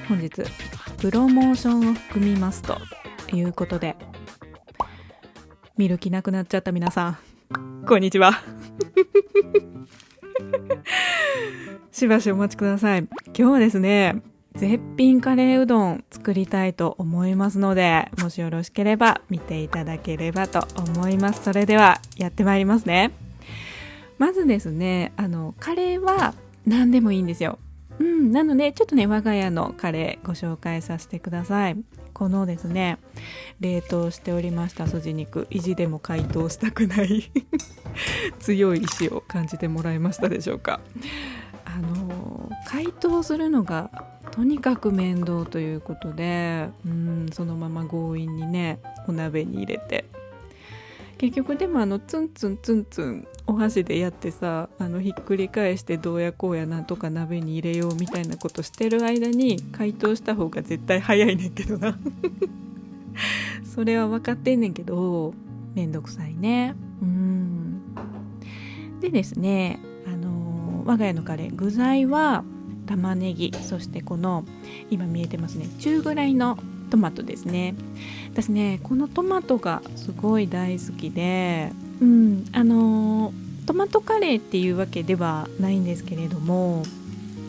本日プロモーションを含みますということで、見る気なくなっちゃった皆さん、こんにちは。しばしお待ちください。今日はですね、絶品カレーうどん作りたいと思いますので、もしよろしければ見ていただければと思います。それではやってまいりますね。まずですね、カレーは何でもいいんですよ。なのでちょっとね、我が家のカレーご紹介させてください。このですね、冷凍しておりました筋肉、意地でも解凍したくない強い意志を感じてもらえましたでしょうか。解凍するのがとにかく面倒ということで、そのまま強引にね、お鍋に入れて、結局でもツンツンツンツンお箸でやってさ、ひっくり返してどうやこうやなんとか鍋に入れようみたいなことしてる間に解凍した方が絶対早いねんけどなそれは分かってんねんけど、めんどくさいね。でですね、我が家のカレー、具材は玉ねぎ、そしてこの今見えてますね、中ぐらいのトマトですね。私ね、このトマトがすごい大好きで、トマトカレーっていうわけではないんですけれども、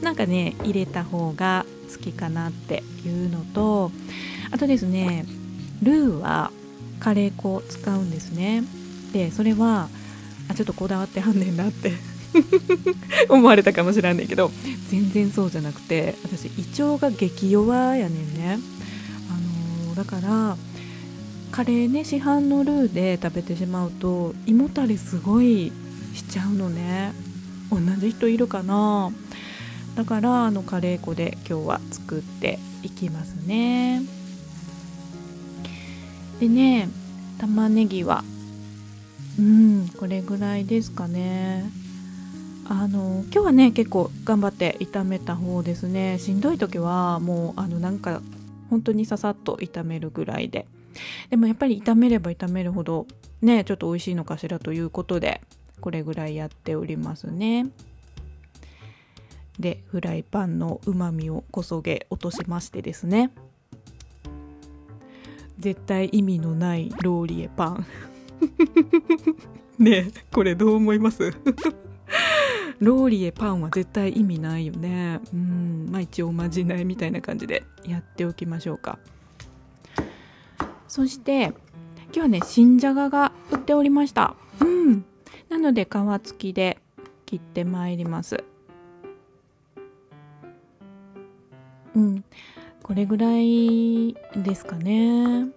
なんかね、入れた方が好きかなっていうのと、あとですね、ルーはカレー粉を使うんですね。でそれはちょっとこだわってはんねんなって思われたかもしれないけど、全然そうじゃなくて、私胃腸が激弱やねんね。だからカレーね、市販のルーで食べてしまうと胃もたれすごいしちゃうのね。同じ人いるかな。だからカレー粉で今日は作っていきますね。でね、玉ねぎはこれぐらいですかね。今日はね、結構頑張って炒めた方ですね。しんどい時はもうなんか本当にささっと炒めるぐらいで、でもやっぱり炒めれば炒めるほどね、ちょっと美味しいのかしらということで、これぐらいやっておりますね。でフライパンのうまみをこそげ落としましてですね、絶対意味のないローリエパンねえ、これどう思いますローリエパンは絶対意味ないよね。一応おまじないみたいな感じでやっておきましょうか。そして今日はね、新じゃがが売っておりました。なので皮付きで切ってまいります。これぐらいですかね。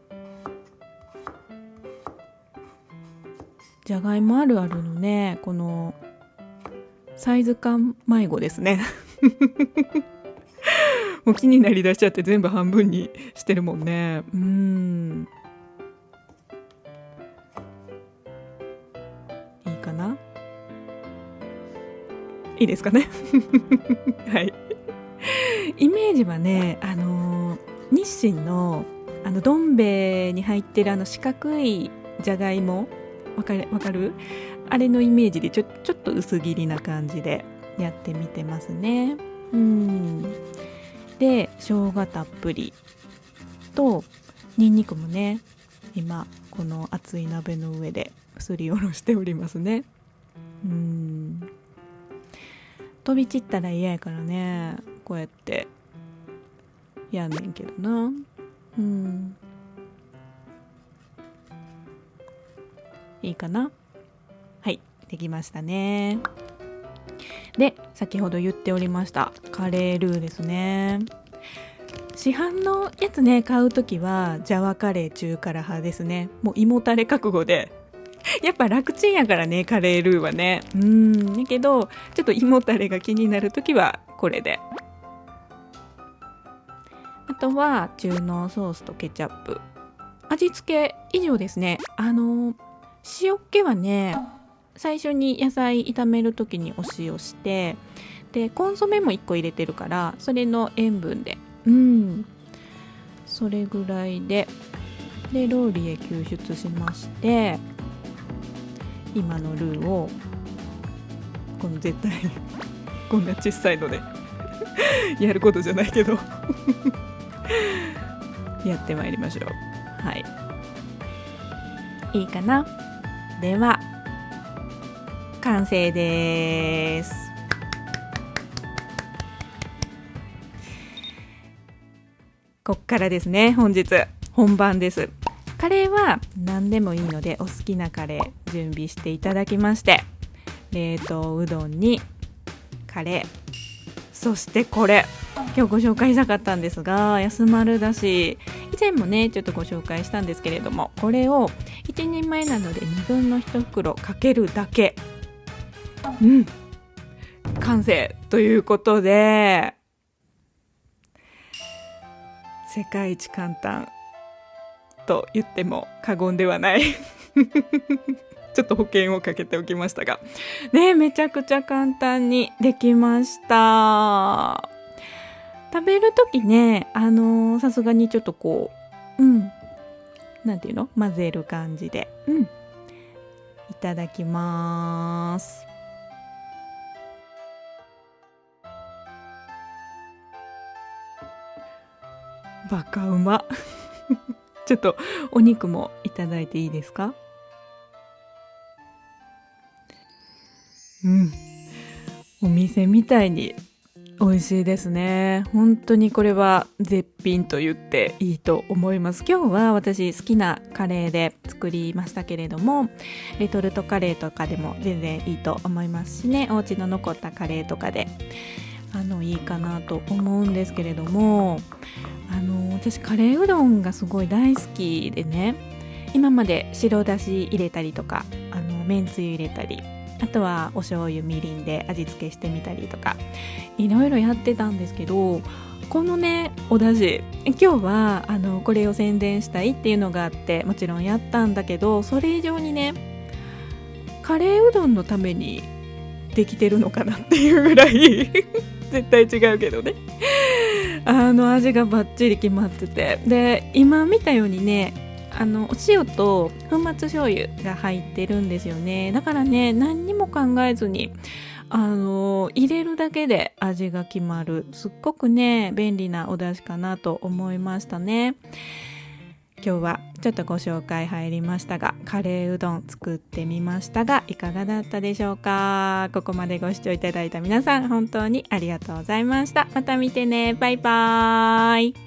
じゃがいもあるあるのね、このサイズ感迷子ですねもう気になりだしちゃって全部半分にしてるもんね。いいかな、いいですかねはいイメージはね、日清のどん兵衛に入ってる四角いじゃがいも、わかるあれのイメージでちょっと薄切りな感じでやってみてますね。で生姜たっぷりとにんにくもね、今この熱い鍋の上ですりおろしておりますね。飛び散ったら嫌やからね、こうやってやんねんけどな。いいかな。はい、できましたね。で先ほど言っておりましたカレールーですね。市販のやつね、買うときはジャワカレー中辛派ですね。もう胃もたれ覚悟でやっぱ楽ちんやからね、カレールーはね。だけどちょっと胃もたれが気になるときはこれで。あとは中濃ソースとケチャップ、味付け以上ですね。塩気はね、最初に野菜炒める時にお塩して、でコンソメも1個入れてるから、それの塩分でそれぐらいでローリエ抽出しまして、今のルーをこの絶対こんな小さいのでやることじゃないけどやってまいりましょう。はい、いいかな。では完成です。こっからですね、本日本番です。カレーは何でもいいのでお好きなカレー準備していただきまして、冷凍うどんにカレー、そしてこれ今日ご紹介したかったんですが、安丸だし、以前もねちょっとご紹介したんですけれども、これを1人前なので2分の1袋かけるだけ、完成ということで、世界一簡単と言っても過言ではないちょっと保険をかけておきましたがね、めちゃくちゃ簡単にできました。食べるときね、さすがにちょっとこうなんていうの、混ぜる感じでいただきます。バカうまちょっとお肉もいただいていいですか。お店みたいに美味しいですね。本当にこれは絶品と言っていいと思います。今日は私好きなカレーで作りましたけれども、レトルトカレーとかでも全然いいと思いますしね、お家の残ったカレーとかでいいかなと思うんですけれども、私カレーうどんがすごい大好きでね、今まで白だし入れたりとか、めんつゆ入れたり、あとはお醤油みりんで味付けしてみたりとかいろいろやってたんですけど、このねお出汁、今日はこれを宣伝したいっていうのがあってもちろんやったんだけど、それ以上にねカレーうどんのためにできてるのかなっていうぐらい絶対違うけどね、味がバッチリ決まってて、で今見たようにね、お塩と粉末醤油が入ってるんですよね。だからね何にも考えずに入れるだけで味が決まる、すっごくね便利なお出汁かなと思いましたね。今日はちょっとご紹介入りましたが、カレーうどん作ってみましたがいかがだったでしょうか。ここまでご視聴いただいた皆さん本当にありがとうございました。また見てね、バイバーイ。